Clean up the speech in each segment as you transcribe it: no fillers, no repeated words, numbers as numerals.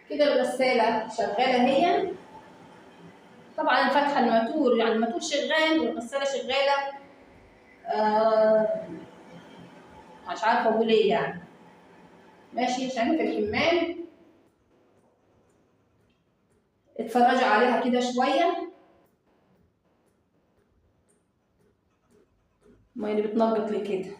كده الغسالة شغالة هي. طبعا انا فاتحة الماتور، يعني الماتور شغال والغسالة شغالة. مش عارفة اقول ايه يعني. ماشي، عشان في الحمام اتفرجوا عليها كده شوية. ما اللي بتنبط لي كده.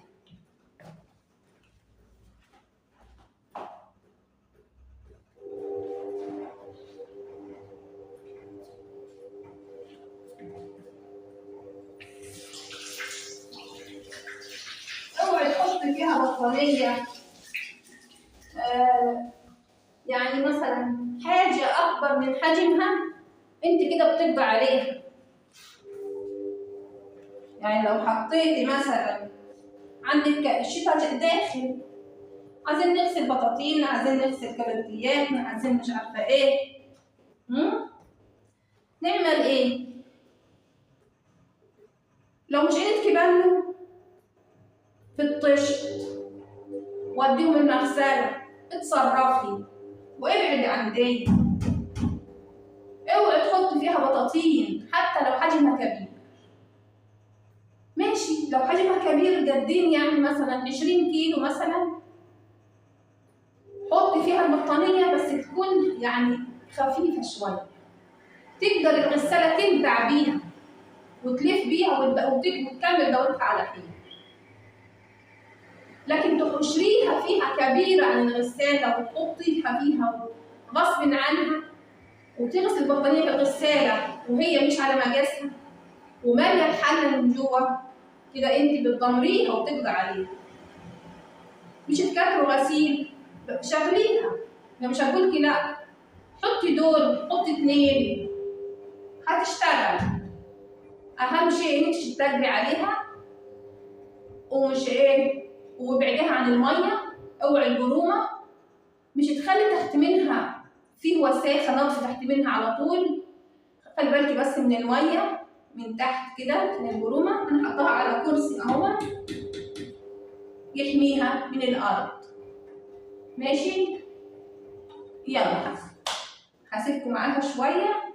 اوعي تحط فيها بطانية. يعني مثلا حاجة أكبر من حجمها أنت كده بتقضي عليها. يعني لو حطيتي مثلا عندك الشتاء داخل، عايزين نغسل بطاطين، عايزين نغسل كبريتيات، عايزين مش عارفة إيه، نعمل إيه؟ لو مش إيدك بانوا في الطشت وديهم المغسلة، اتصرفي وابعدي عن دي. اوعي تحطي فيها بطاطين حتى لو حجمها كبير. ماشي، لو حجمها كبير قدين يعني مثلا 20 كيلو مثلا، حطي فيها البطانية بس تكون يعني خفيفة شوية، تقدر الغسالة تنبع بيها وتلف بيها وتكمل دورتها على حين. لكن تحشريها فيها كبيرة عن الغسالة وتحطيها فيها غصب عنها وتغسل البطانية بالغسالة وهي مش على مقاسها ومالية الحلة من جوه، كده انت بتدمريها وتقضي عليها. مش تكتروا غسيل، شغليها. انا مش هقولك لا، حطي دول، حطي 2 هتشتغل. اهم شيء انك تشتغلي عليها ومش ايه، وابعديها عن الميه. اوعي البرومه، مش تخلي تحت منها في وساخه نقص تحت منها على طول. خلي بالكي بس من الميه من تحت كده من البرومه. انا حطاها على كرسي اهو يحميها من الارض. ماشي، يلا هسيبكم معاها شويه.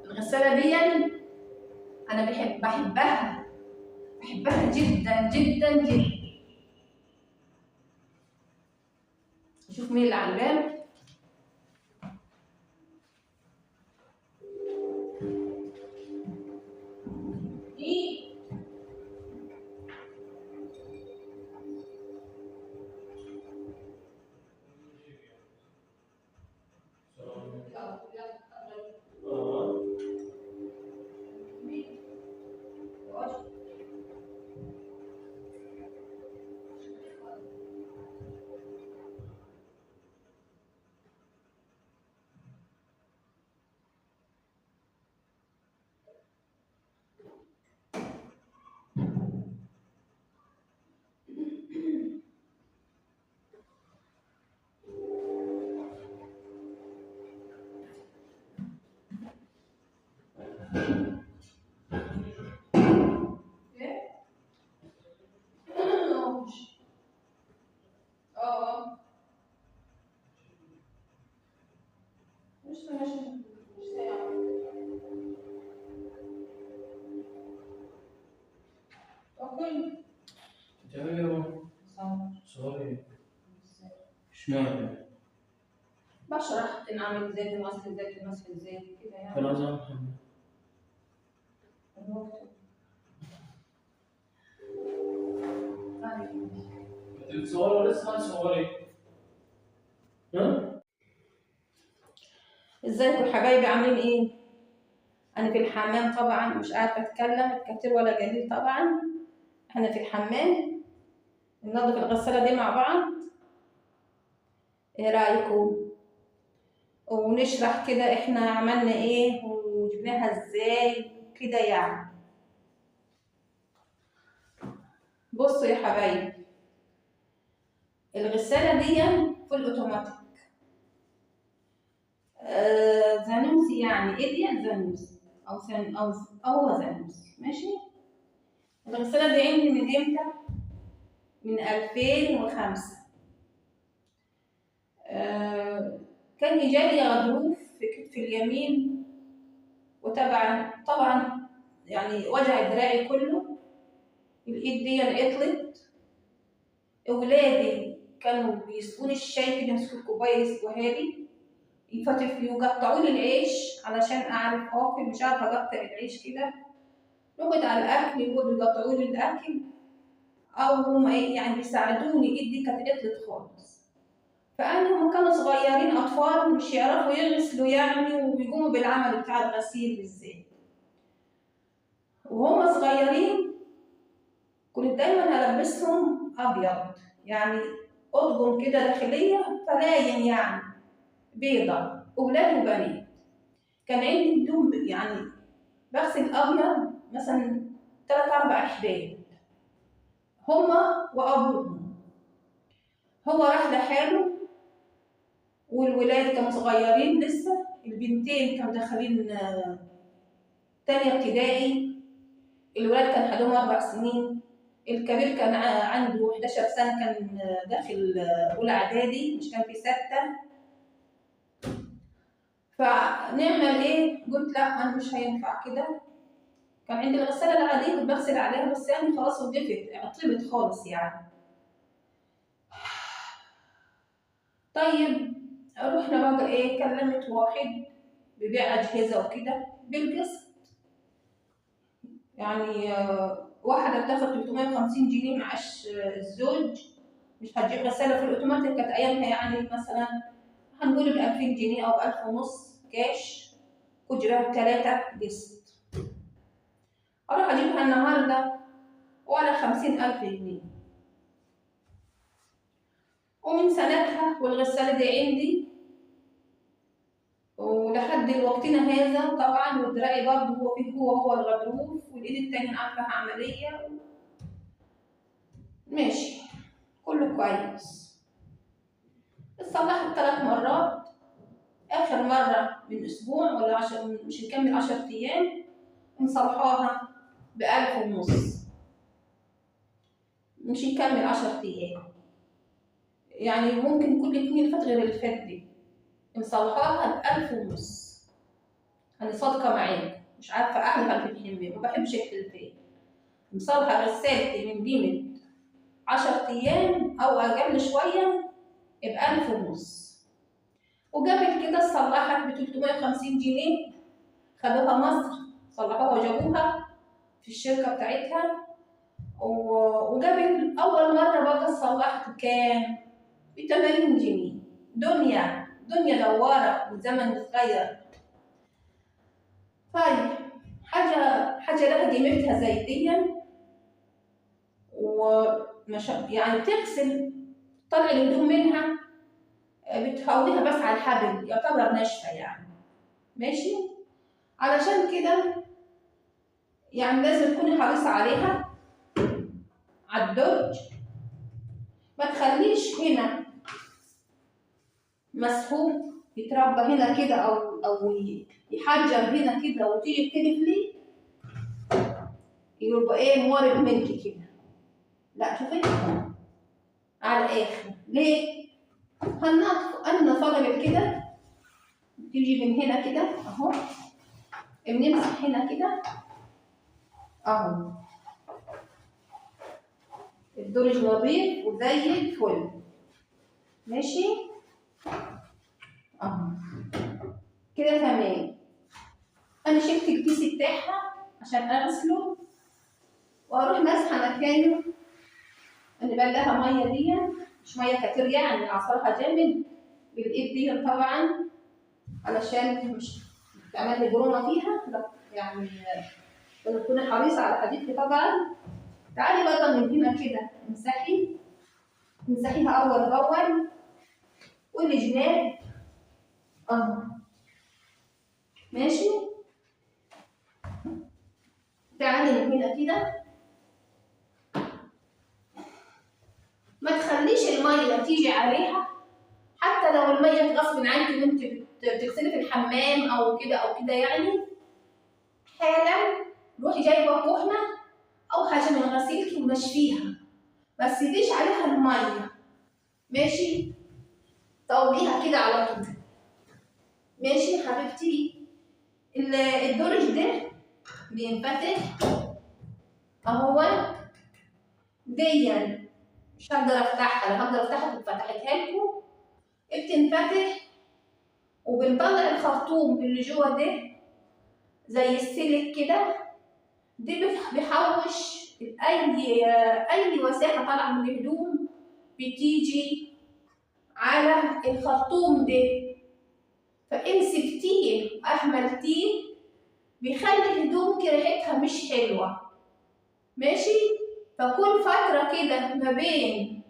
الغسالة دي أنا بحبها جدا جدا جدا. شوف مين اللي على الباب. إيه؟ بتعمل ايه اهو؟ صوري. اشمعنى؟ بشرح نعمل ازاي، نغسل ازاي، نغسل ازاي كده يعني. كان عايز اعرف انت بتصوري ولا لسه هتصوري؟ ها؟ ازيكم حبايبي، عاملين ايه؟ انا في الحمام طبعا، مش عارفه اتكلم كتير ولا قليل. طبعا احنا في الحمام ننظف الغساله دي مع بعض. ايه رايكم؟ ونشرح كده احنا عملنا ايه وجبناها ازاي كده يعني. بصوا يا حبايبي، الغسالة دي في الاوتوماتيك. زانوسي يعني إيديا زانوسي أو هو زانوسي. ماشي. الغسالة دي عندي من إمتى؟ من 2005. كان يجالي غضروف في كتفي اليمين، طبعا يعني وجع دراعي كله، الإيد دي عطلت. أولادي كانوا بيسقوني الشاي كده، يمسكوا الكوباية يسقوها لي، يقطعوا لي العيش علشان أعرف آكل، مش عارفة أقطع العيش كده، نقعد على الأكل يقولوا يقطعوا لي الأكل، أو هما يعني بيساعدوني. إيدي كانت عطلت خالص. فأنا هم كانوا صغيرين أطفال مش يعرفوا يغسلوا يعني، ويقوموا بالعمل بتاع الغسيل بالذات. وهم صغيرين كنت دايما ألبسهم أبيض، يعني أطقم كده داخلية فلاين يعني بيضة، أولاد وبنات. كان عندي هدوم يعني بغسل أبيض مثلا 3-4 أحداد، هما وأبوهم. هو راح لحاله والولاد كانوا صغيرين لسه، البنتين كانوا داخلين تانية ابتدائي، الولاد كان حالهم 4 سنين، الكبير كان عنده 11 سنة، كان داخل أولى إعدادي، مش كان في 6. فنعمل إيه؟ قلت لا أنا مش هينفع كده. كان عندي الغسالة العادية كنت بغسل عليها، بس يعني خلاص وقفت، عطلت خالص يعني. طيب رحنا بقى إيه، كلمت واحد بيبيع أجهزة وكده بالقسط، يعني واحدة بتاخد 350 جنيه معاش الزوج، مش هتجيب غسالة في الأوتوماتيك. كانت أيامها يعني مثلا هنقول ب2000 جنيه أو ب1500 كاش، كنت جايبها ب3 قسط. أروح أجيبها النهاردة ولا 50,000 جنيه. ومن سنتها والغسالة دي عندي ولحد وقتنا هذا. طبعا ودراعي برضه هو الغضروف، والإيد التانية عاملة عملية. ماشي كله كويس. اتصلحت 3 مرات، آخر مرة من أسبوع ولا مش هنكمل 10 أيام مصلحاها ب1500، مش هنكمل 10 أيام، يعني ممكن كل 2 الفترة غير اللي فاتت دي مصلحاها ب1500. أنا صادقة معاك، مش عارفة أحلف في الحلم، ما بحبش الحلفين. مصلحة غسالتي من قيمة 10 أيام أو أقل شوية ب1500. وقبل كده صلحت ب350 جنيه، خدوها مصر صلحوها وجابوها في الشركة بتاعتها. وقبل أول مرة بقى صلحت كام؟ ب80 جنيه. دنيا دوارة والزمن اتغير. طيب حاجة لها قيمتها زي دي، يعني بتغسل طلع الهدوم منها، بتفوضيها بس على الحبل، يعتبر ناشفة يعني. ماشي. علشان كده يعني لازم تكوني حريصة عليها، على الدرج. ما تخليش هنا مسحوب يتربى هنا كده او يحجر هنا كده وتيجي تلفلي يبقى ايه موارد منك كده. لا شوفي على الاخر. ليه؟ انا صلبت كده، تيجي من هنا كده اهو، بنمسح هنا كده اهو، الدرج نظيف وزي الفل. ماشي اهو كده تمام. انا شلت الكيس بتاعها عشان اغسله واروح ماسحه مكانه. انا بلها ميه دي، مش ميه كتير يعني، اعصرها جامد بالايد دي طبعا علشان مش تعمل لي برومه فيها. لا يعني تكوني حريصه على حديدك طبعا. تعالي بقى من هنا كده امسحيها اول باول، والجناب اهو. ماشي. تعالي من هنا كده، ما تخليش الميه تيجي عليها حتى لو الميه غصب عنك وانت بتغسلي في الحمام او كده يعني، حالا روحي جايبه كحنه او حاجه من غسيلك ونشفيها، بس تديش عليها الميه. ماشي؟ طوليها كده على طول. ماشي يا حبيبتي؟ الدرج ده بينفتح اهو، ديا مش هقدر افتحها، لو هقدر افتحها كنت فتحتها لكم. بتنفتح وبنطلع الخرطوم اللي جوه ده زي السلك كده، ده بيحوش اي وساخه طالعه من الهدوم بتيجي على الخرطوم ده، فان سبتيه اهملتيه بيخلي هدومك ريحتها مش حلوه. ماشي؟ فكل فتره كده ما بين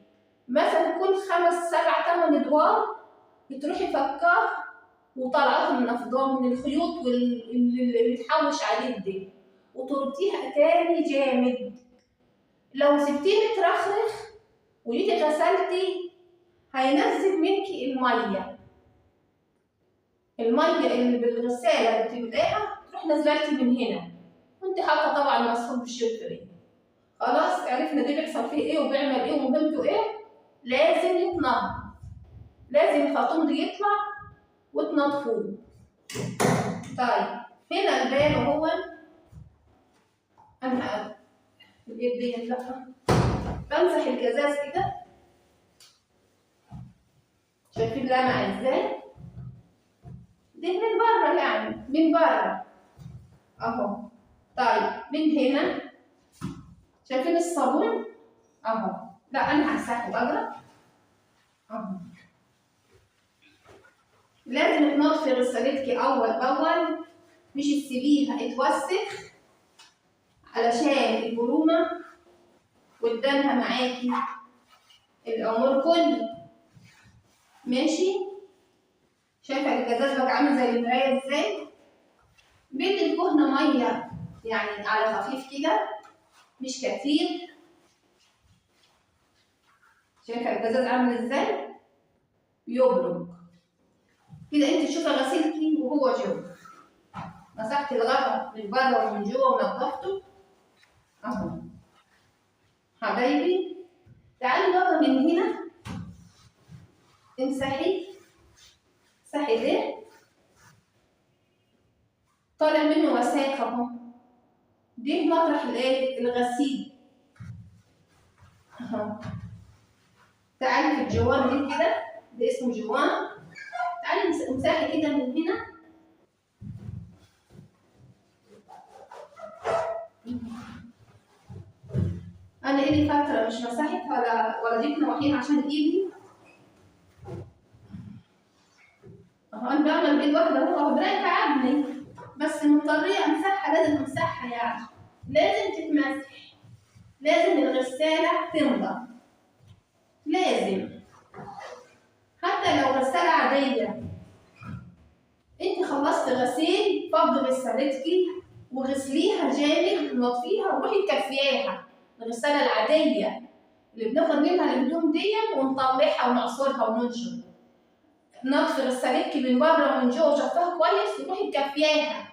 مثلا كل 5 7 8 ادوار بتروحي فكاه وطلعته من الافضان من الخيوط اللي بتحوش عليه ده، وتربطيها تاني جامد. لو سبتيه مترخرخ وجيتي غسلتي هينزل منكي الميه اللي بالغساله اللي بتبقاها تروح نزلتي من هنا، وانت حاطه طبعا مصفوف بالشفري. خلاص عرفنا ده بيحصل فيه ايه وبيعمل ايه ومهمته ايه. لازم يتنضف، لازم الخرطوم ده يطلع وتنضفوه. طيب هنا البال وهو انا الايد دي لا، بمسح الجزاز كده، شايفين لمع ازاي؟ دي من بره يعني، من بره اهو. طيب من هنا شايفين الصابون اهو، لا انا همسحه بقى اهو. لازم تنضفي غسالتك اول باول، مش تسيبيها اتوسخ علشان البرومه قدامها معاكي الامور كله. ماشي؟ شايفه الجزاز بقى عامل زي المرايه ازاي؟ بدي الكهنه ميه يعني على خفيف كده مش كتير. شايفه الجزاز عامل ازاي؟ بيبرق كده. انت تشوفي غسيلتي وهو جوه، مسحت الغطا من بره ومن جوه ونضفته اهو. حبايبي تعالي بقى من هنا امسحي ده، طالع منه وساخه اهو، دي مطرح الايه؟ الغسيل اهو. تعالي في الجوان دي كده، ده اسمه جوان. تعالي امسحي كده من هنا انا ايدي فتره مش مسحت ولا جبت نواحيها عشان ايدي اهو. انا بعمل بايد واحده اهو، ربنا تعبني بس مضطريه امسحها، لازم امسحها يعني، لازم تتمسح، لازم الغساله تنضف، لازم. حتى لو غساله عاديه انت خلصت غسيل فضي غسالتك وغسليها جامد ونضفيها وروحي كفياها. الغساله العاديه اللي بناخد منها الهدوم دي ونطلعها ونعصرها وننشر، نطفي غسالتك من بره ومن جوه وشفاها كويس وروحي مكفياها.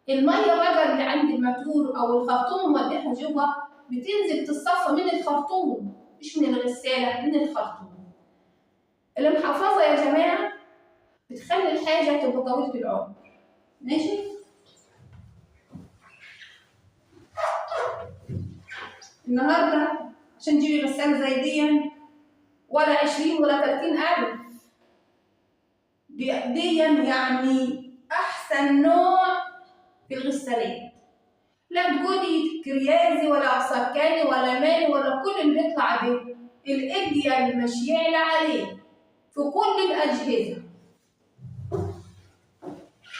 الميه بقى اللي عند الماتور او الخرطوم موديها جوه بتنزل تتصفى من الخرطوم مش من الغساله، من الخرطوم. المحافظه يا جماعه بتخلي الحاجه تبقى طويله العمر. ماشي؟ النهارده عشان تجيبي غساله زي دي ولا 20 ولا 30,000 دي يعني احسن نوع في الغسالات. لا تقولي كريازي ولا سكاني ولا ماني ولا كل اللي بيطلع ده، الادية المشيعلة عليه في كل الاجهزه.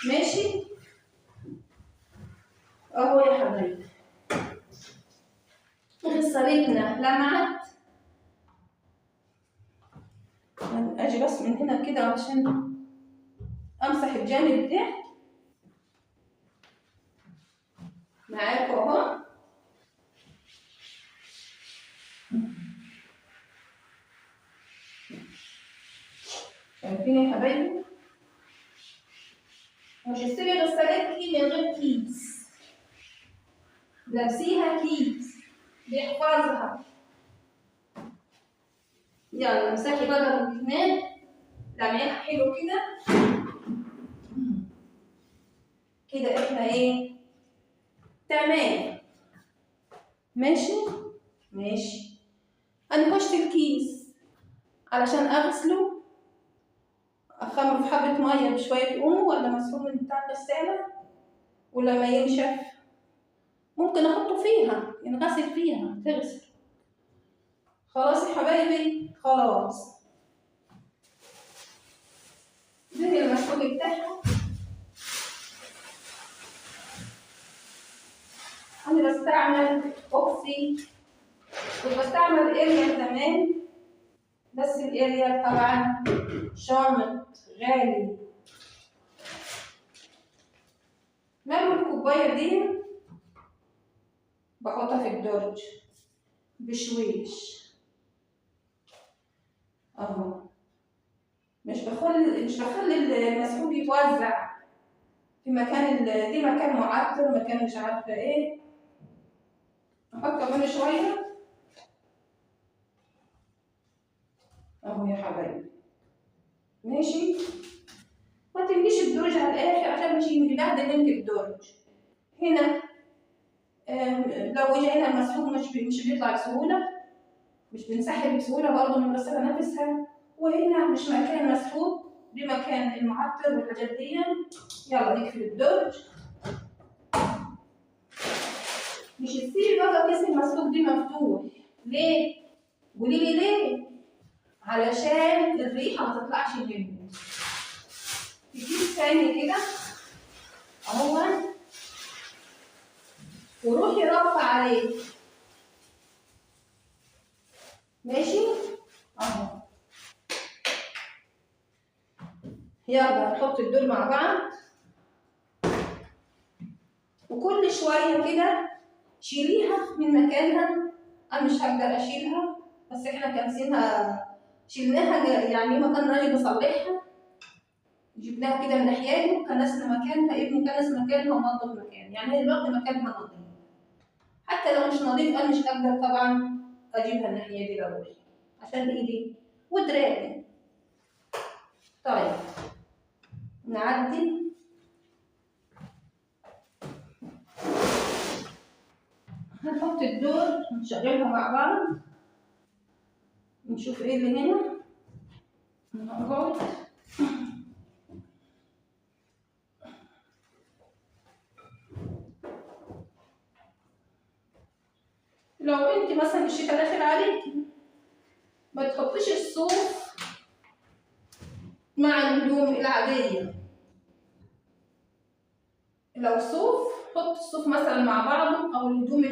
ماشي؟ اهو يا حبايبي غسالتنا لمعت. اجي بس من هنا كده عشان امسح الجانب ده معاكم اهو. شايفين يا حبايبي؟ مش تشتري غسالات من غير كيس، لابسيها كيس بيحفظها. يلا امسحي بقى الجنان، لمعيها حلو كده. كده احنا ايه؟ تمام. ماشي؟ ماشي. انا هشت الكيس علشان اغسله، اخمر في حبة مية بشوية اومو ولا مسحوق من بتاع الغسالة، ولما ينشف ممكن احطه فيها ينغسل فيها تغسل. خلاص يا حبايبي، خلاص. ده المسحوق بتاعها. انا بستعمل اوكسي، كنت بستعمل اريال زمان، بس الاريال طبعا شامط غالي. ملو الكوبايه دي بحطها في الدرج بشويش اهو، مش بخلي المسحوق يتوزع في مكان دي مكان معطر، مكان مش عارفه ايه. احط كمان شويه اهو يا حبايبي. ماشي. ما تمليش الدرج على الاخر عشان مش يبهدل منك الدرج. هنا لو اجى هنا المسحوق مش بيطلع بسهوله، مش بنسحب بسهوله برضه من الغساله نفسها. وهنا مش مكان مسحوق، دي مكان المعطر والحاجات دي. يلا نقفل الدرج. مش تسيبي بقى كيس المسحوق دي مفتوح. ليه؟ قولي لي ليه؟ علشان الريحه ما تطلعش منه. في كيس تاني كده اهو، وروحي رافعه عليه. ماشي؟ اهو. يلا نحط الدول مع بعض، وكل شويه كده شيليها من مكانها. انا مش هقدر اشيلها، بس احنا كنسينها شيلناها يعني مكان راجل بصلحها، جبناها كده من ناحيته، كنسنا مكانها، ابني كنس مكانها ونضف مكان، يعني هي دلوقتي مكانها نظيف. حتى لو مش نظيف انا مش هقدر طبعا اجيبها الناحيه دي ضروري عشان ايدي ودراعي. طيب نعدي. هنحط الدور نشغلها مع بعض، نشوف ايه اللي هنا. نقعد لو انت مثلا الشتاء داخل عليكي ما تحطيش الصوف مع الهدوم العادية. لو صوف حط الصوف مثلا مع بعضه، او الهدوم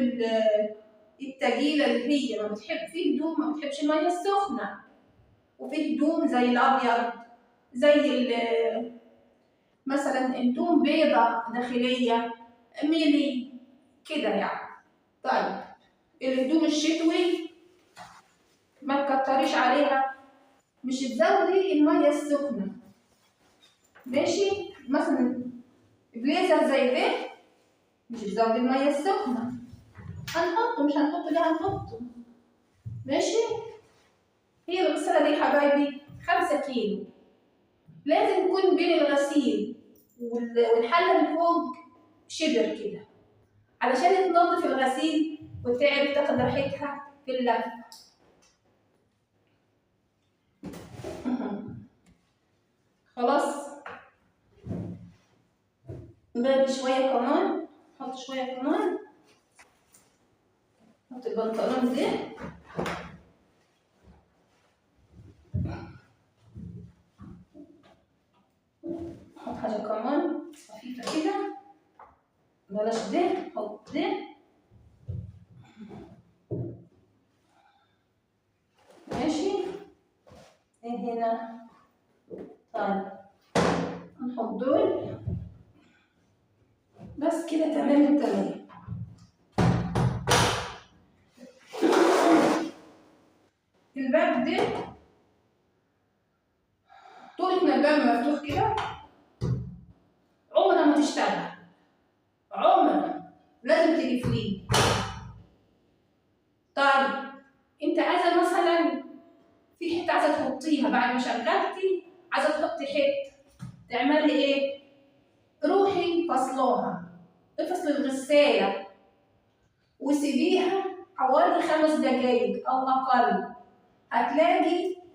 التقيلة اللي هي ما بتحب، في هدوم ما بتحبش المية السخنة، وفي هدوم زي الابيض، زي مثلا هدوم بيضة داخلية ميلي كده يعني. طيب الهدوم الشتوي ما تكتريش عليها، مش تزودي المية السخنة. ماشي؟ مثلا بليزر زي ده مش تزودي المية السخنة، هنحطه مش هنحطه ليه هنحطه. ماشي؟ هي الغسالة دي حبايبي 5 كيلو، لازم يكون بين الغسيل والحلة اللي فوق شبر كده علشان تنظف الغسيل وتعرف تاخد راحتها في اللف. خلاص باقي شوية كمان، نحط شوية كمان. نحط البنطلون ده، نحط حاجة كمان خفيفة كده، بلاش ده، نحط ده. ماشي؟ ايه هنا؟ طيب نحط دول بس كده. تمام التمام. الباب ده طول ما الباب مفتوح كده عمرها ما تشتغل، عمرها، لازم تقفليه. طيب انت عايزه مثلا في حته عايزه تحطيها بعد ما شغلتي، عايزه تحطي حته، تعملي ايه؟ روحي فصلوها، افصلي الغساله وسيبيها حوالي 5 دقايق او اقل،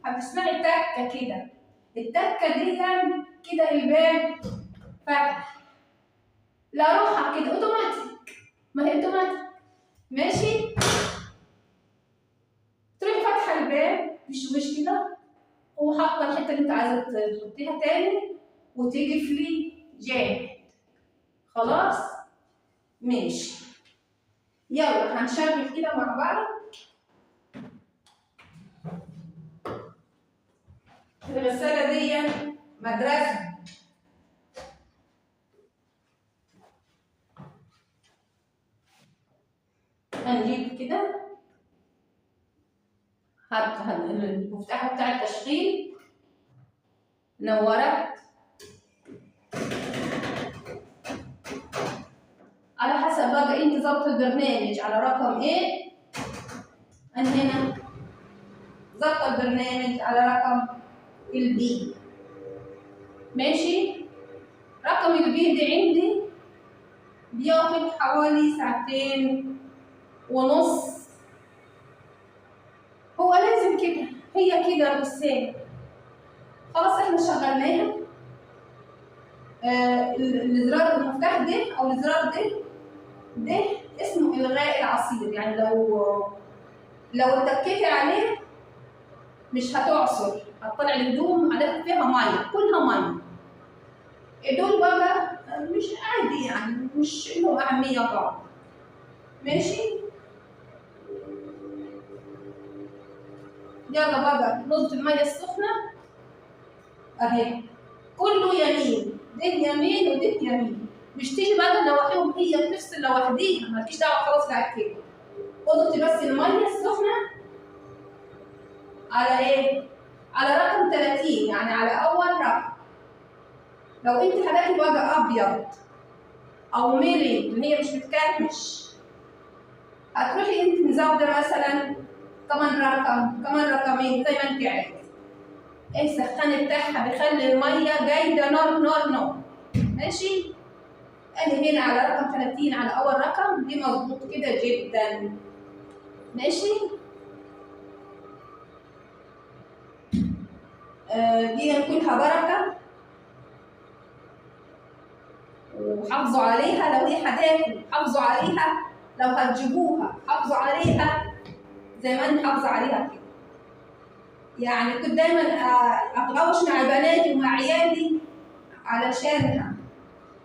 هتسمعي تكه كده، التكه دي كده الباب فتح، لا روحها كده اوتوماتيك، ما هي اوتوماتيك، ماشي؟ تروحي فاتحه الباب بشويش كده وحاطه الحته اللي انت عايزه تحطيها تاني وتقفلي جامد. خلاص؟ ماشي. يلا هنشغل كده مع بعض. الغسالة دي مدرسة. هنجيب كده المفتاح بتاع التشغيل، نورت على حسب بقى انت ظبط البرنامج على رقم ايه. انا هنا ظبط البرنامج على رقم البي، ماشي؟ رقم البي دي عندي بياخد حوالي 2.5 ساعة. هو لازم كده، هي كده الغسالة. خلاص احنا شغلناها. الزرار المفتاح ده او الزرار ده اسمه الغاء العصير، يعني لو اتكيتي عليه مش هتعصر، هتطلع الهدوم عليها فيها ميه، كلها ميه. دول بقى مش عادي يعني، مش لهم اهميه طبعا، ماشي؟ يلا بقى نضف الميه السخنه اهي، كله يمين، ده يمين وده يمين، مش تيجي بقى نواحيهم هي بتفصل لوحديها، مالكيش دعوه خلاص بعد كده. اضغطي بس الميه السخنه على ايه؟ على رقم 30، يعني على اول رقم. لو انت حضرتك بقى ابيض او ميري اللي هي مش بتكرمش، هتروحي انت مزوده مثلا كمان رقم، كمان رقمين زي ما انت عايزه. السخان بتاعها بيخلي الميه جايده نار نار نار، ماشي؟ انا هنا على رقم 30 على اول رقم، دي مظبوط كده جدا، ماشي؟ دي كلها بركه، وحافظوا عليها لو هي حداكم، حافظوا عليها لو هتجيبوها، حافظوا عليها زي ما انا حافظه عليها كده. يعني كنت دايما اتغوش مع بناتي ومع عيالي علشانها،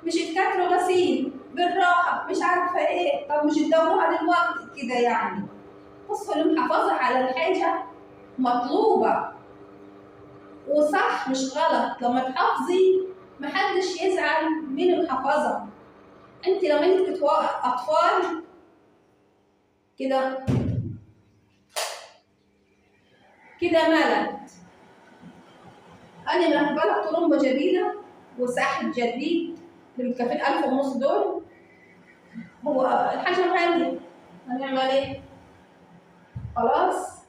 مش تكتروا غسيل بالراحه، مش عارفه ايه، طب مش تدوروها دلوقتي كده يعني. بصوا المحافظه على الحاجه مطلوبه وصح مش غلط، لما تحافظي محدش يزعل من المحافظه. انت لما انت اطفال كده كده ملت، انا مركبه طرمبه جديده وساحب جديد بالكافيين 1500 دول، هو الحاجه غاليه، هنعمل ايه؟ خلاص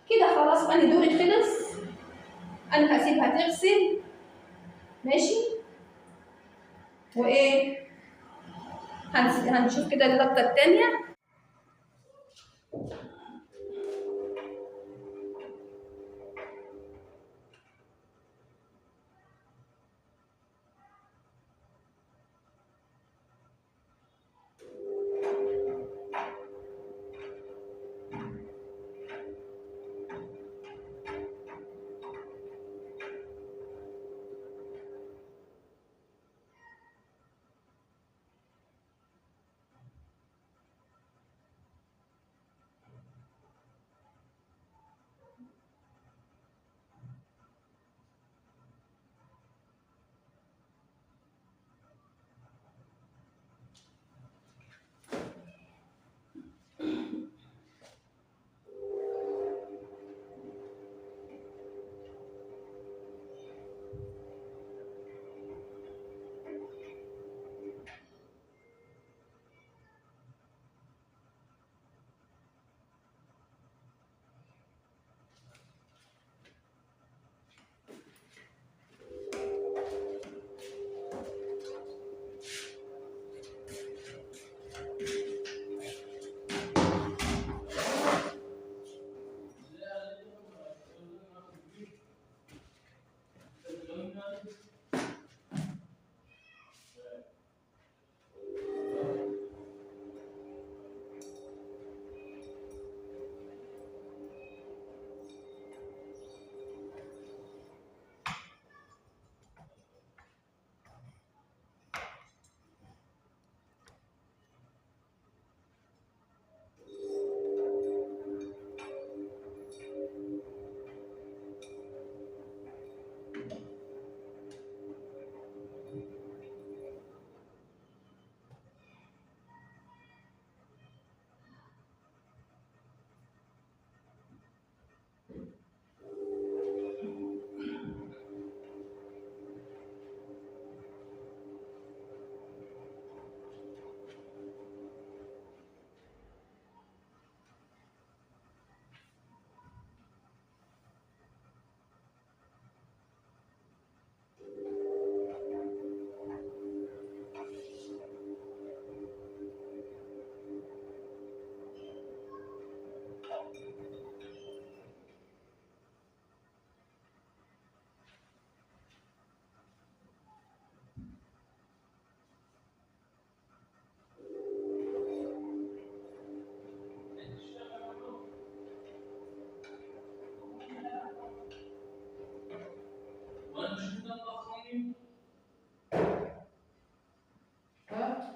كده، خلاص انا دوري خلص، انا هسيبها تغسل، ماشي؟ وايه هنشوف كده اللقطه الثانيه.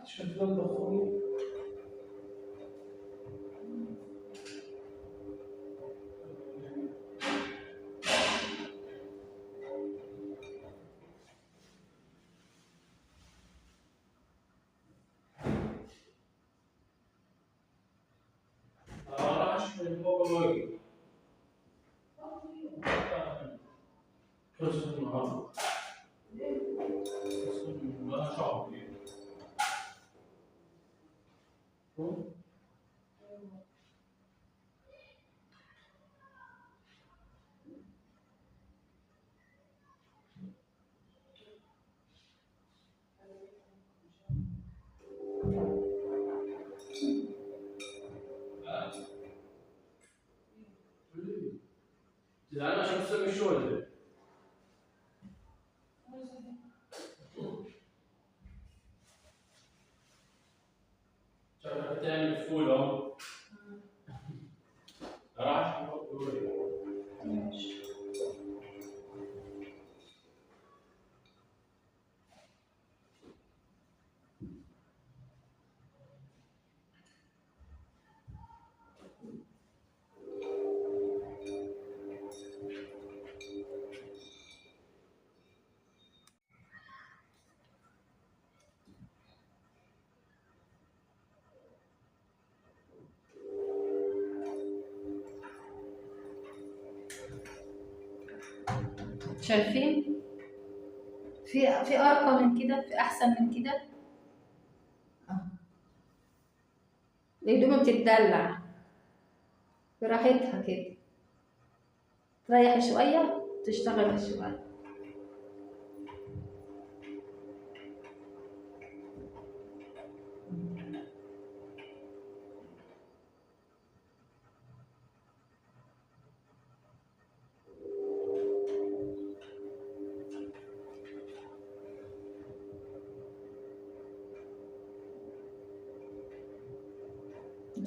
شوف لون بخوني. راح من فوق الوجه. كسر النهارده. كسر ما شاء الله. زعلان عشان تسوي الشغل ده. شكلك بتعمل فول اهو. راح نحط ماشي. شايفين؟ في أرقى من كده، في أحسن من كده. الهدوم بتتدلع براحتها كده، تريح شوية تشتغل شوية.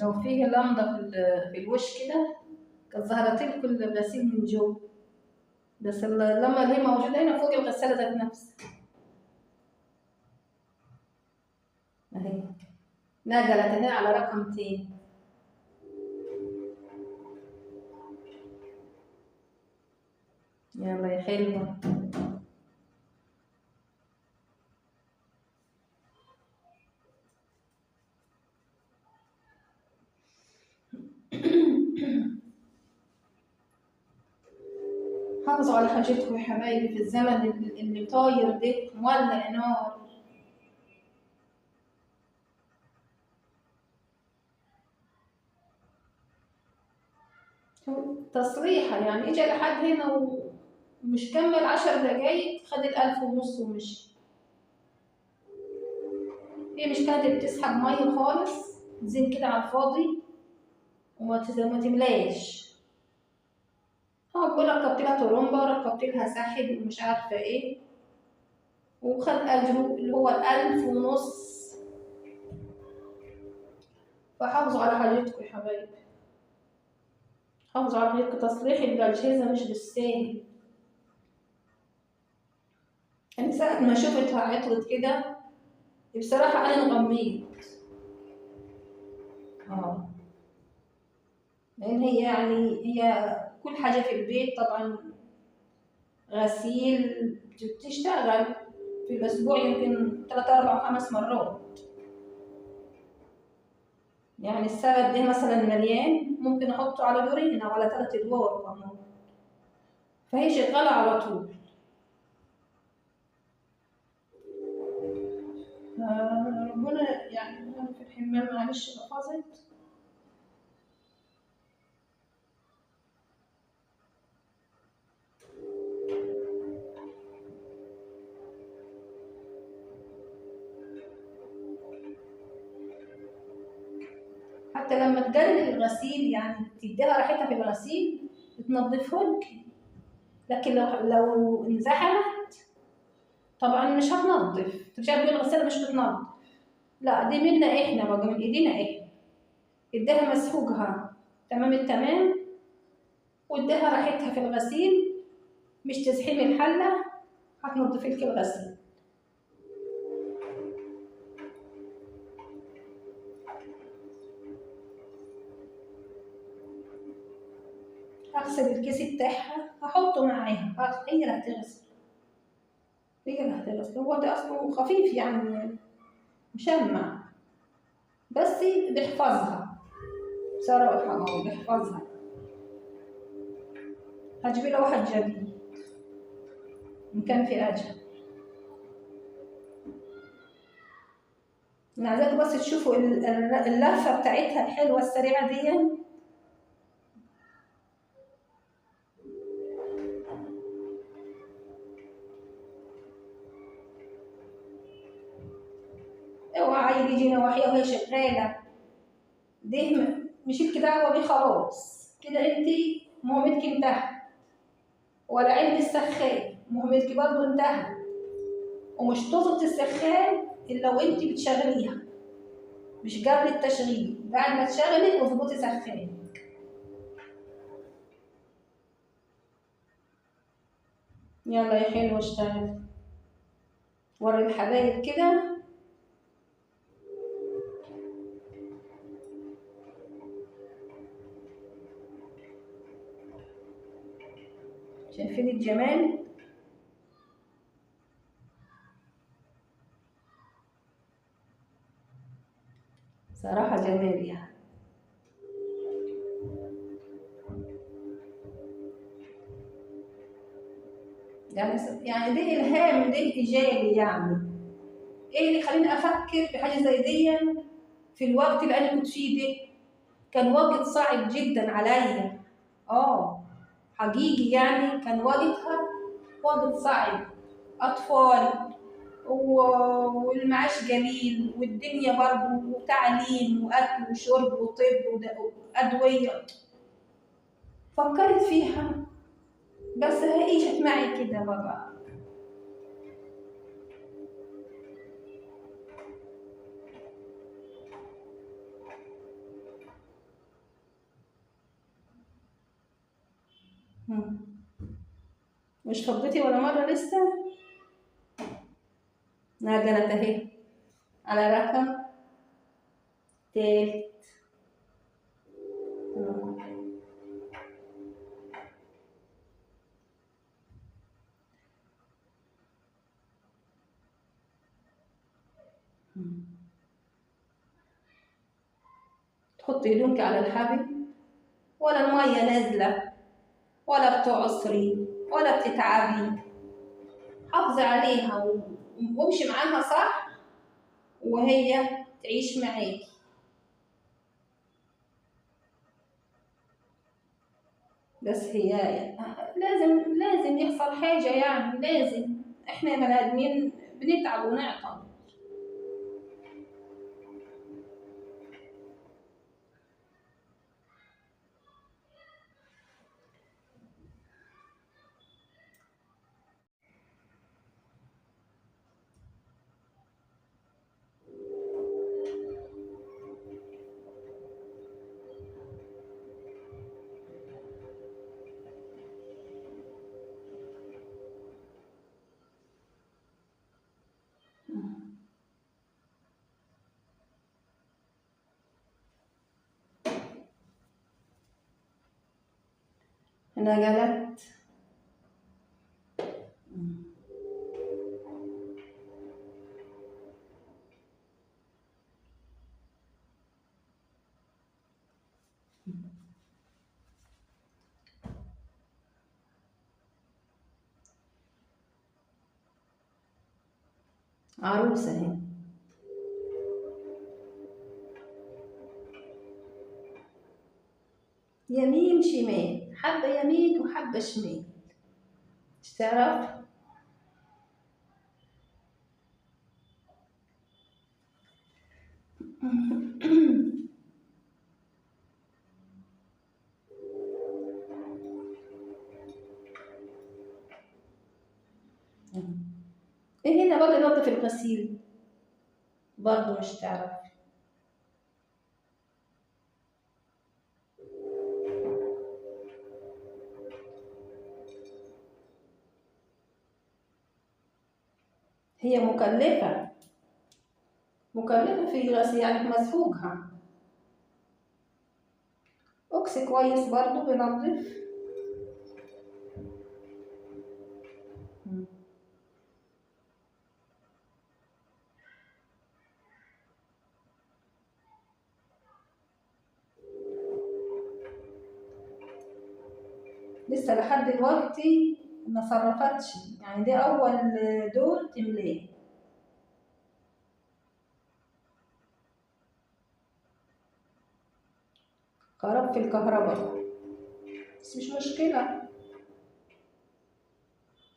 لو فيه لمضة في الوش كده كانت ظهرت لكم الغسيل من جوه، بس اللمبة اللي هي موجودة هنا فوق الغسالة ذات نفسها اهي، نقلت اهي على رقم 200. يلا يا حلوة. حافظوا على حاجتكم يا حبايبي في الزمن اللي طاير ده مولع نار. تصريحة يعني اجى لحد هنا ومش كمل 10 دقايق خد ال1500 ومشي. هي مش كانت بتسحب مية خالص، زين كده على الفاضي وما تملاش. بقول ركبت لها طرمبة، ركبت لها ساحب ومش عارفة ايه، وخد أجره اللي هو ال1500. فحافظوا على حاجتكم يا حبايبي، حافظوا على حاجتكم. تصليح الأجهزة مش بالساهل. يعني ساعة ما شفتها عطلت كده بصراحة أنا انغميت. لأن هي يعني هي كل حاجة في البيت طبعا، غسيل بتشتغل في الأسبوع يمكن 3 4 5 مرات. يعني السبت ده مثلا مليان ممكن أحطه على دورين أو على 3 أدوار كمان، فهي شغالة على طول. ربنا يعني أنا في الحمام معلش بفظت. حتى لما تقلل الغسيل يعني تديها راحتها في الغسيل تنظفه لك، لكن لو انزحمت طبعا مش هتنظف، ترجع تقول الغسالة مش بتنظف. لا دي منا احنا بقى، من ايدينا احنا. اديها مسحوقها تمام التمام واديها راحتها في الغسيل، مش تزحمي الحلة هتنظفي لك الغسيل. هغسل الكيس بتاعها هحطه معاها، هي اللي هتغسل، هي اللي هتغسل. هو ده اصله خفيف يعني مشمع، بس بيحفظها بصراحة، بيحفظها. هجيب له واحد جديد إن كان في أجل. أنا عايزاكم بس تشوفوا اللفة بتاعتها الحلوة السريعة دي. اوعى عيل يجي نواحيها وهي شغالة، دي مش دعوة بيه خلاص كده، انت مهمتك انتهت. ولا عند السخان مهمتك برضه انتهت، ومش تظبط السخان إلا لو انت بتشغليها، مش قبل التشغيل، بعد ما تشغلي اظبطي سخان. يلا يا حلوة اشتغل، وري الحبايب كده. شايفين الجمال؟ صراحة جمال يعني. يعني ده إلهام، ده إيجابي يعني. إيه اللي خليني أفكر في حاجة زي دي في الوقت اللي أنا كنت فيه ده؟ كان وقت صعب جدا عليا. حقيقي يعني كان وقتها وقت صعب، أطفال والمعاش قليل والدنيا برضه وتعليم وأكل وشرب وطب وأدوية. فكرت فيها بس عيشت معي كده بقى. مش فضيتي ولا مرة لسه؟ نقلت اهي على رقم تالت. تحطي هدومك على الحبل، ولا المية نازلة ولا بتعصري ولا بتتعبي. حافظي عليها وامشي معاها صح وهي تعيش معاكي. بس هي لازم يحصل حاجة، يعني لازم. احنا بني ادمين بنتعب ونعطل. انا جلت. عروسة اهي. يمين شمال، حبة يمين وحبة شمال. مش تعرف؟ ايه هنا بقى نظف الغسيل، برضو مش تعرف. هي مكلفة في الغسيل، يعني مسفوقها. أكس كويس برضو بنضف. لسه لحد دلوقتي ما صرفتش، يعني ده أول دور تملاه. خراب في الكهرباء، بس مش مشكلة.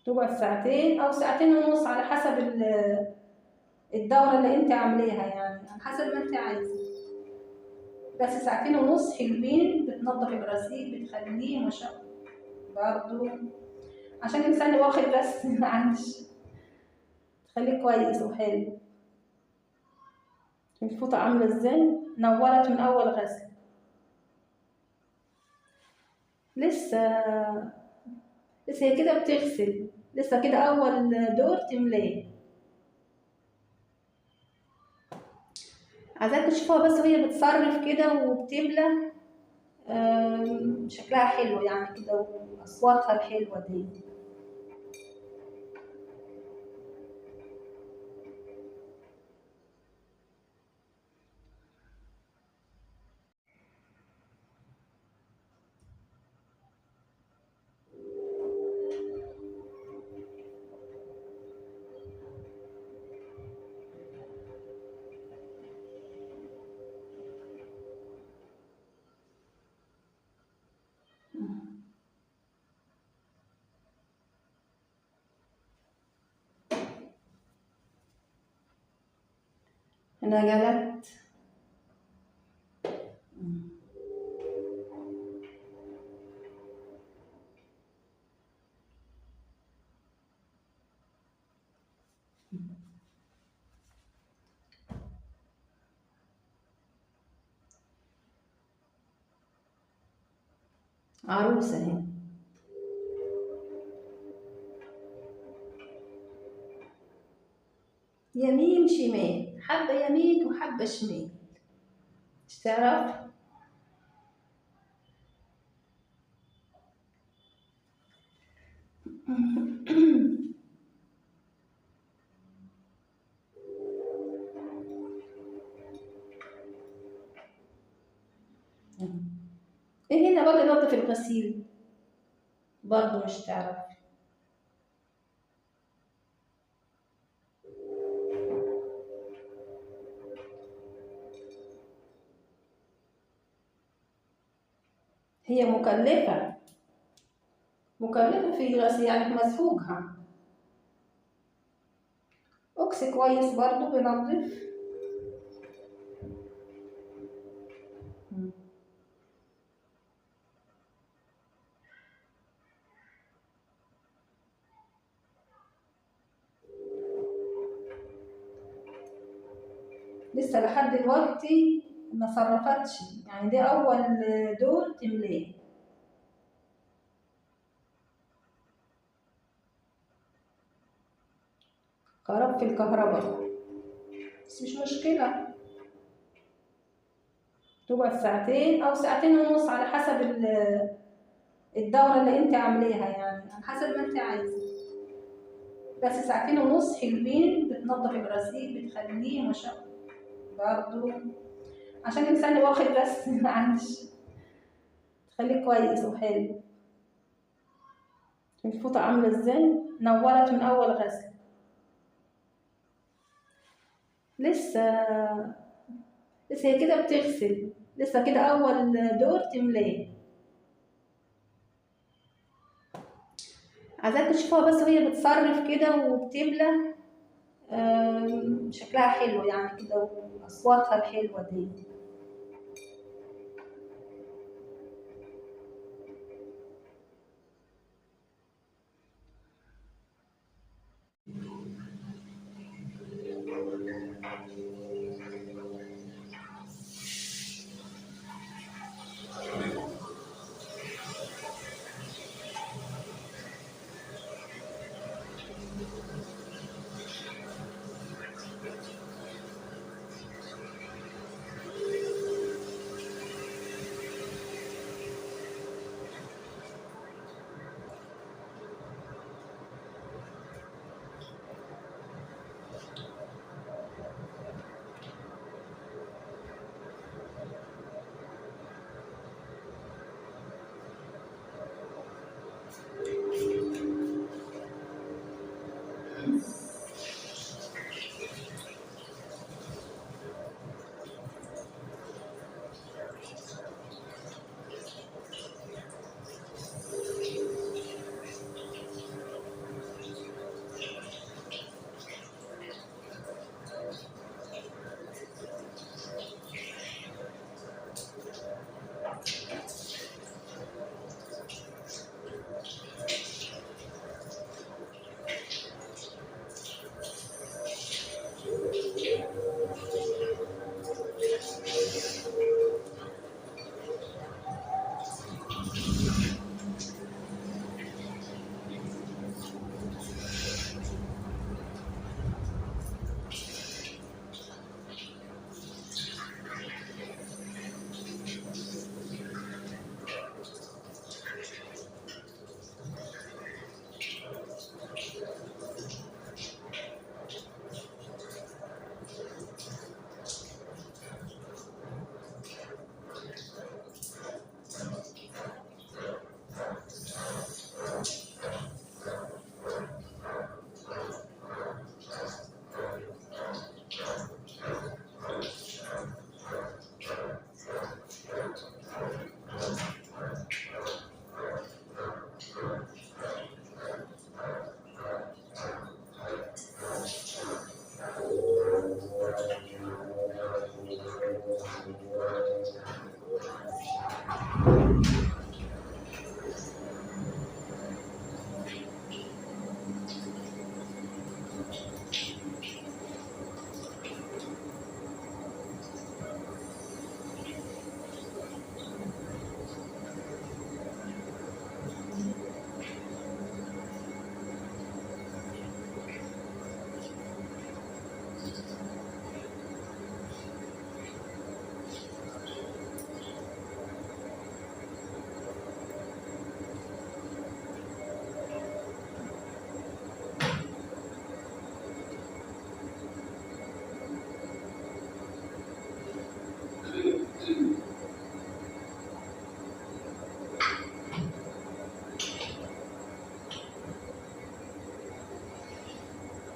تقعد ساعتين أو ساعتين ونص على حسب الدورة اللي انت عاملاها، يعني على حسب ما انت عايزة. بس ساعتين ونص حلوين، بتنظف الغسيل بتخليه ما شاء الله. برضو عشان الإنسان واخد بس معلش، تخليه كويس وحلو. الفوطة عاملة ازاي؟ نورت من أول غسل. لسه هي كده بتغسل، لسه كده أول دور تملاه. عايزاك تشوفوها بس وهي بتصرف كده وبتملى. شكلها حلو يعني كده، وأصواتها الحلوة دي. أنا جلت. عروسة اهي. يمين شمال، حبة يمين وحبة شمال. مش تعرف؟ ايه هنا بقى نظف الغسيل، برضو مش تعرف. هي مكلفة في غسيل يعني في مسحوقها. أكس كويس برضو بينضف. لسه لحد دلوقتي ما صرفتش، يعني ده أول دور تملاه. خراب في الكهرباء بس مش مشكلة، تقعد ساعتين أو ساعتين ونص على حسب الدورة اللي انت عاملاها، يعني على حسب ما انت عايزة. بس ساعتين ونص حلوين، بتنضف الغسيل بتخليه ما شاء الله برضو عشان الإنسان واخد بس معلش تخليه كويس وحلو. الفوطة عاملة ازاي؟ نورت من أول غسل. لسه هي كده بتغسل، لسه كده أول دور تملاه. عايزاك تشوفوها بس وهي بتصرف كده وبتملى، شكلها حلو يعني كده وأصواتها الحلوة دي.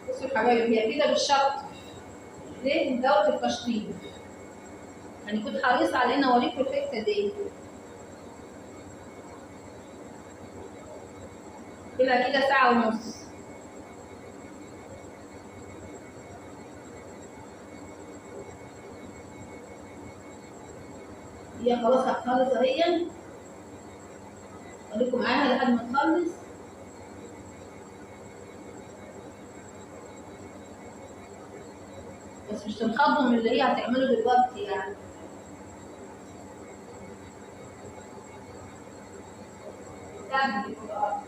بصوا يا حبايبي هي كده بالشط. ليه؟ من دورة التشطيب. يعني كنت حريصة على ان اوريكم الحتة دي. يبقى كده ساعة ونص. هي خلاص هتخلص اهي، خليكم معاها لحد ما تخلص. بس مش تنخضوا من اللي هي هتعمله دلوقتي يعني. تبدي في الأرض.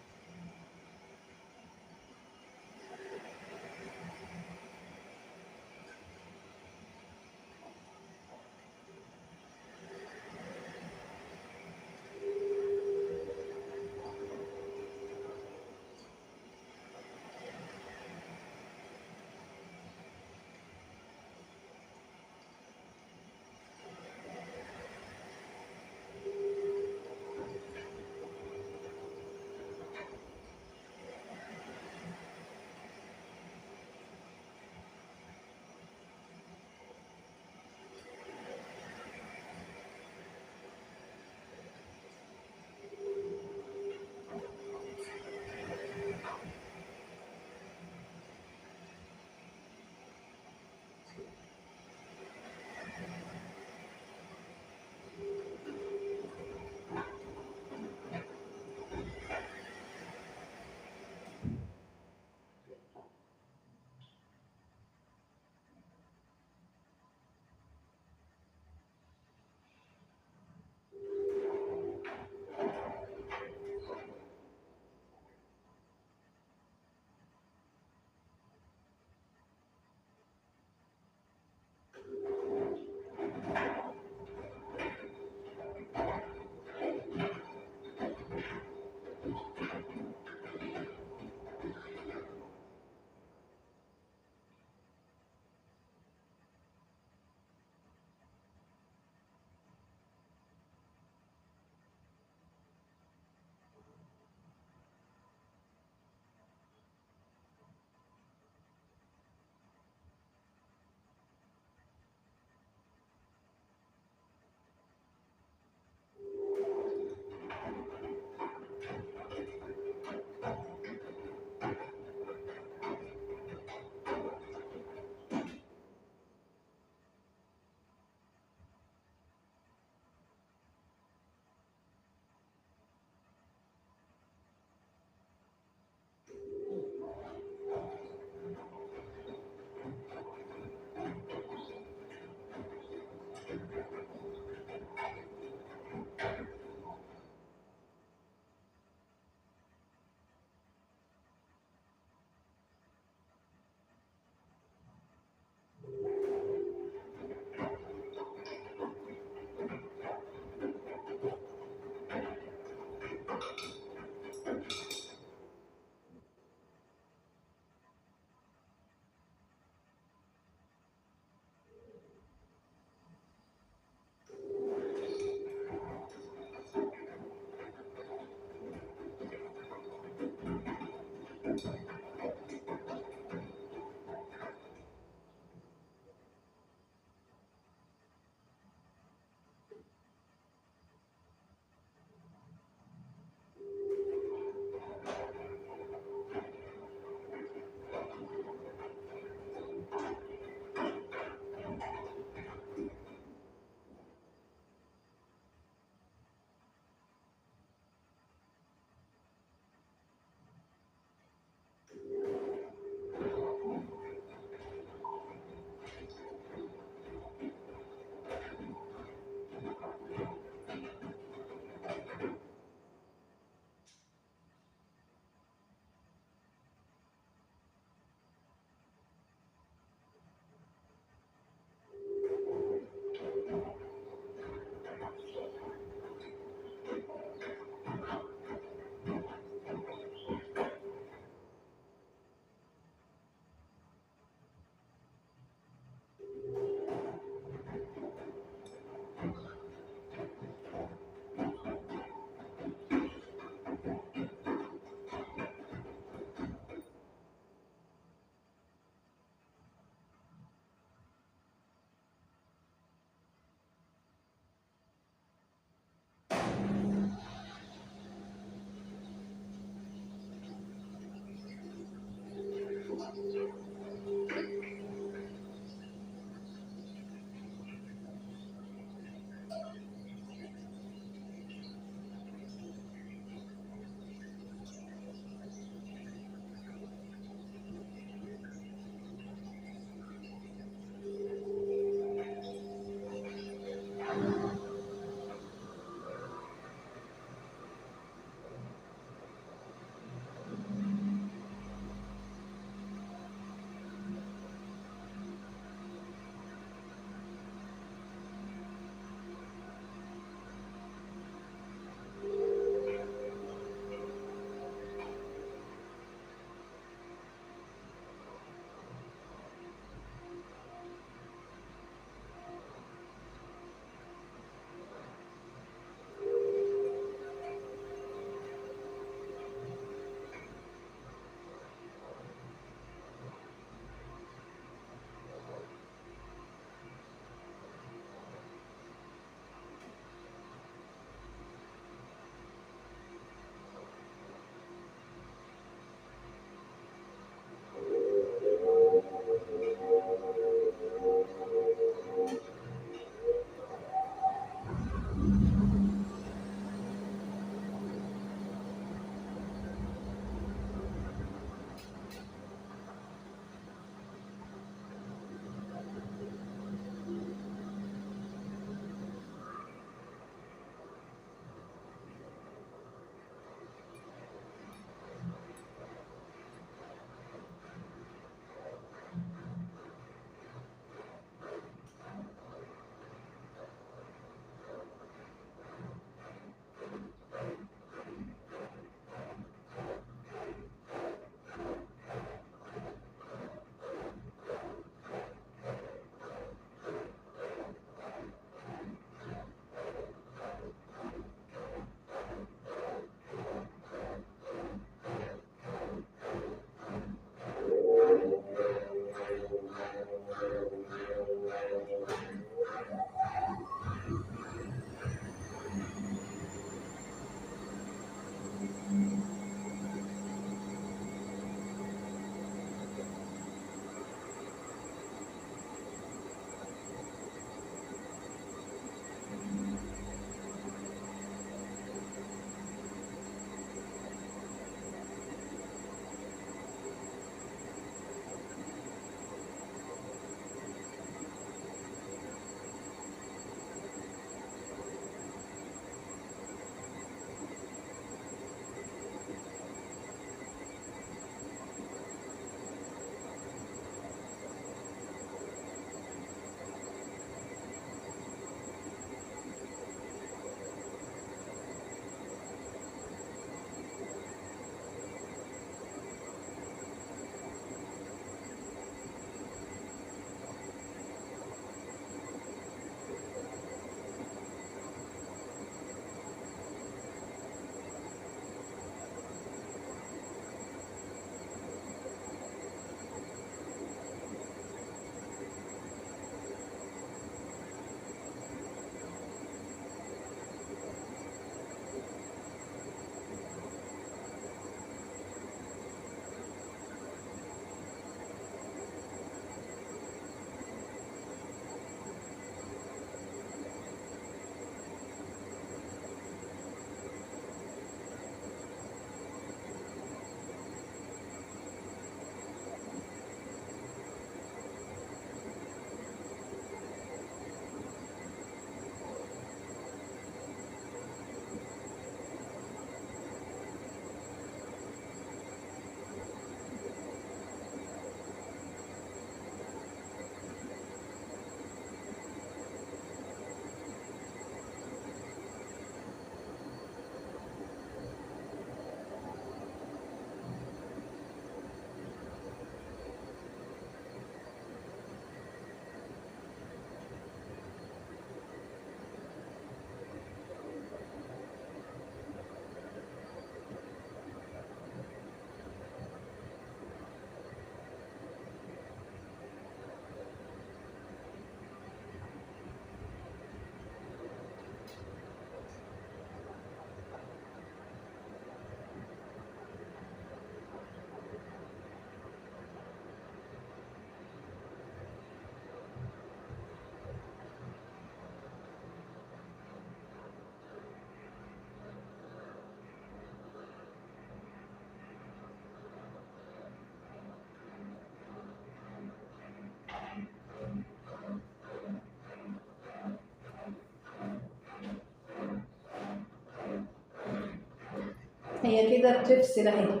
هي كده بتفصل اهي.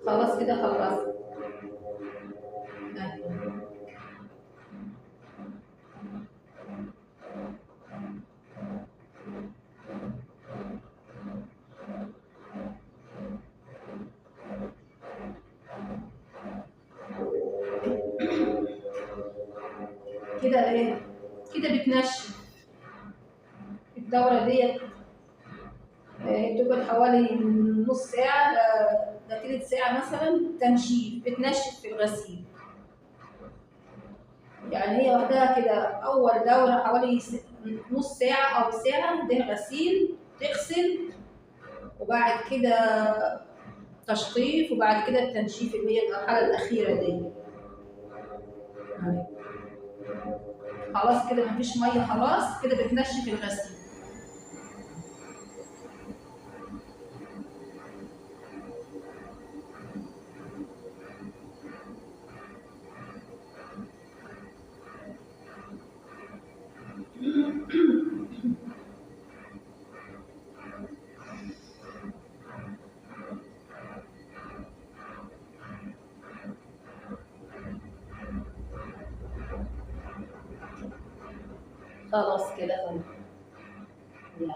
خلاص كده خلصت. كده ايه؟ كده بتنشف. الدورة ديت بتقعد حوالي نص ساعة لتلت ساعة مثلا تنشيف، بتنشف في الغسيل. يعني هي وحدها كده أول دورة حوالي نص ساعة أو ساعة، ده غسيل تغسل، وبعد كده تشطيف، وبعد كده التنشيف اللي هي المرحلة الأخيرة دي. خلاص كده مفيش مية، خلاص كده بتنشف الغسيل. خلاص كده خلاص. يلا.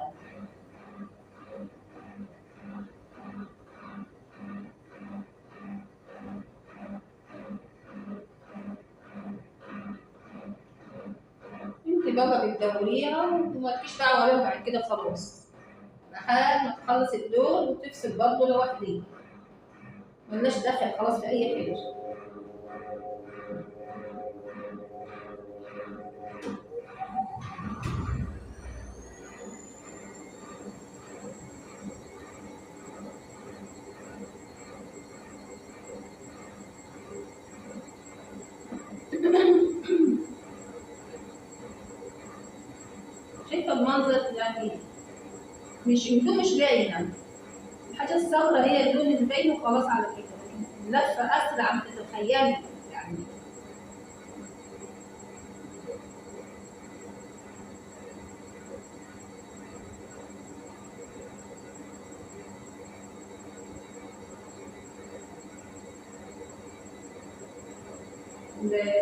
انت بقى بتدوريها ومالكيش دعوه بيها بعد كده خلاص، لحد ما تخلص الدور وتفصل برضه لوحدها، ملناش دخل خلاص في اي حاجه. شايفه المنظر يعني مش انتو مش باينه، الحاجه الصغرى هي اللون اللي باين وخلاص على كده، اللفه اسرع ما تتخيلي يعني.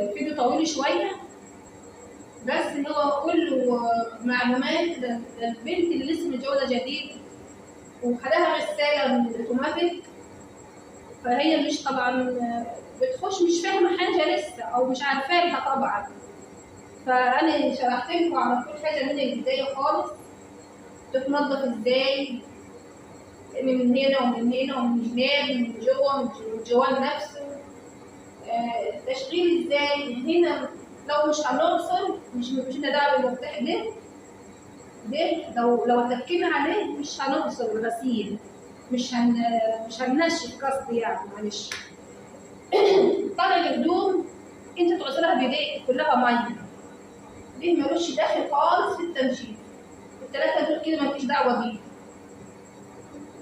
الفيديو طويل شويه بس هو كله معلومات للبنت اللي لسه متجوزه جديد وخدها غساله من الاوتوماتيك، فهي مش طبعا بتخش مش فاهمه حاجه لسه او مش عارفاها طبعا. فانا شرحت لكم على كل حاجه من البدايه خالص، تتنضف ازاي من هنا ومن هنا ومن الجناب من جوه من الجوان نفسه، التشغيل ازاي هنا. لو مش هنوصل مش هندعم المفتاح ده لو اتكينا عليه مش هنوصل الغسيل، مش هننشف قصدي يعني معلش. طالع الهدوم انت تعصرها بايديك كلها ميه، ليه ملوش داخل خالص في التنشيف، الثلاثه دول كده مالكيش دعوه بيه،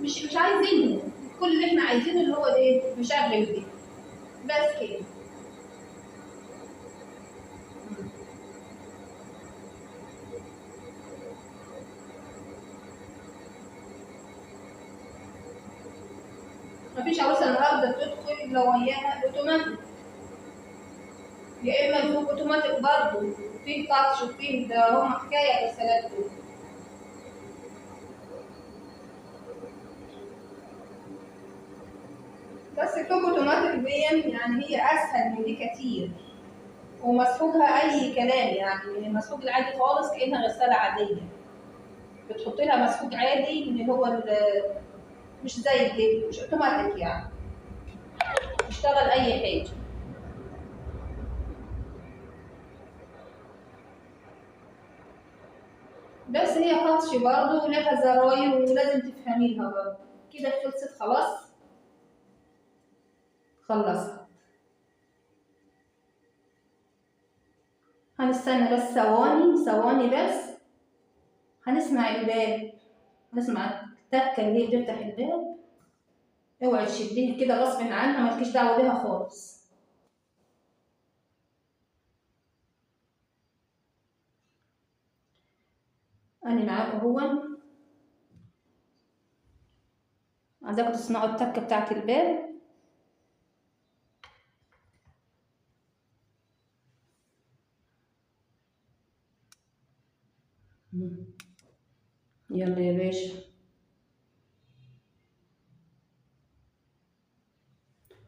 مش عايزينه، كل اللي احنا عايزينه اللي هو ايه نشغل بيه بس كده. مفيش عروسه النهارده تدخل لو وياها اوتوماتيك، يا اما يكون اوتوماتيك برضه فيه تاتش وفيه ده، هم حكايه الرسالات دول. بس الكوك اوتوماتيك دي يعني هي اسهل من دي كتير، ومسحوقها اي كلام يعني مسحوق العادي خالص كانها غساله عاديه، بتحط لها مسحوق عادي اللي هو مش زي الديل، مش اوتوماتيك يعني تشتغل اي حاجه. بس هي خطش برضه ولها زراير ولازم تفهميها برضه. كده خلصت خلاص، خلصت. هنستنى بس ثواني بس، هنسمع الباب، هنسمع التكه اللي هي بتفتح الباب، اوعي تشديه كده غصب عنها مالكيش دعوه بيها خالص. انا معاكم هو عايزاكم تسمعوا التكة بتاعت الباب. يلا يا باشا،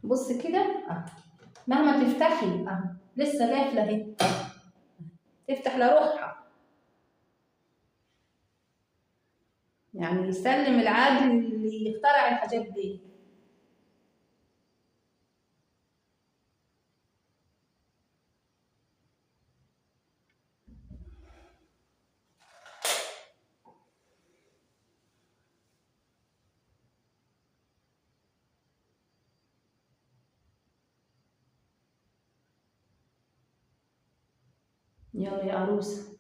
بص كده مهما تفتحي لسه قافله اهي، تفتح لروحها. يعني يسلم العادل اللي يخترع الحاجات دي. يلا يا عروسه.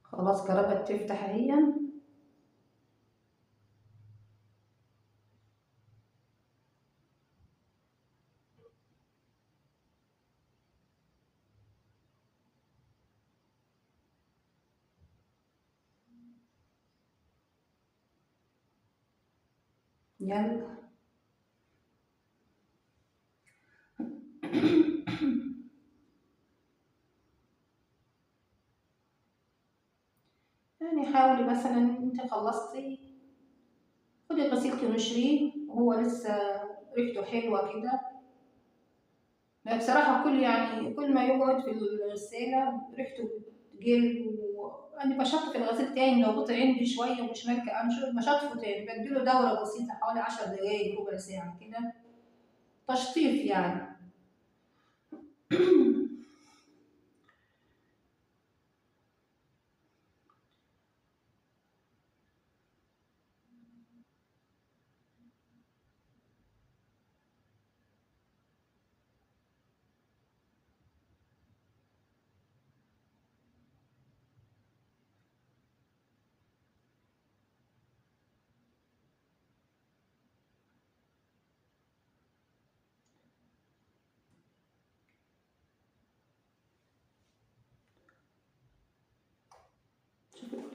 خلاص قربت تفتح اهي. يلا. يعني حاولي مثلا انت خلصتي خدي غسيل تنشريه وهو لسه ريحته حلوه كده. لا بصراحه كل ما يقعد في الغساله ريحته بتقل. وانا بشطف الغسيل تاني لو بطل عندي شويه ومش مالكه امشي بشطفه تاني، بديله دوره بسيطه حوالي 10 دقايق ربع ساعه كده تشطيف يعني.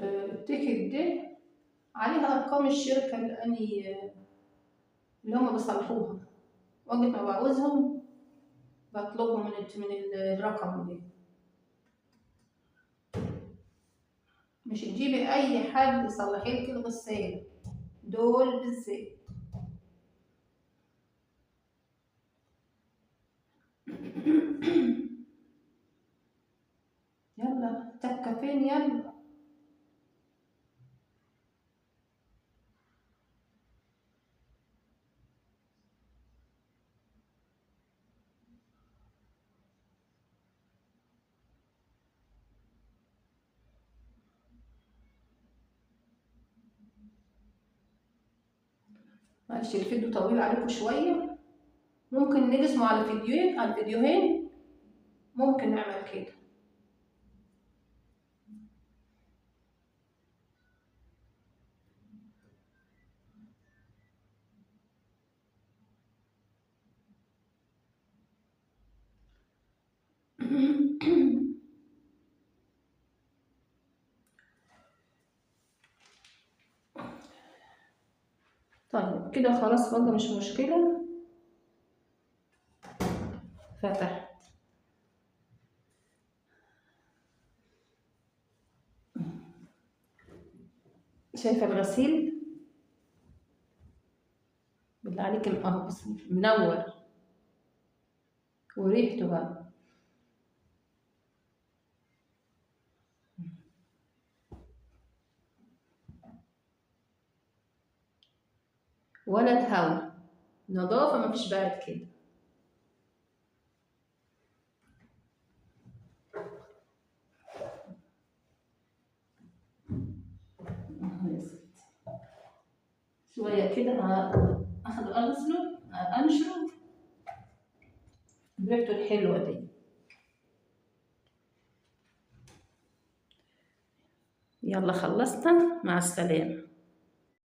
التيكت دي عليها ارقام الشركه اللي هم بيصلحوها، وقت ما بعوزهم بطلبهم من الرقم ده. مش تجيبي اي حد يصلح لك الغسالة دول بالذات. يلا تكة فين يلا. معلش الفيديو طويل عليكم شوية، ممكن نقسمه على فيديوهين ممكن نعمل كده. طيب كده خلاص بقى مش مشكلة. فتح. شايفة الغسيل بالله عليك بس منور وريحته بقى. ولا الهوا نظافة مفيش بعد كده. شوية كده أغسله أنشره بريحته الحلوة دي. يلا خلصنا، مع السلامة.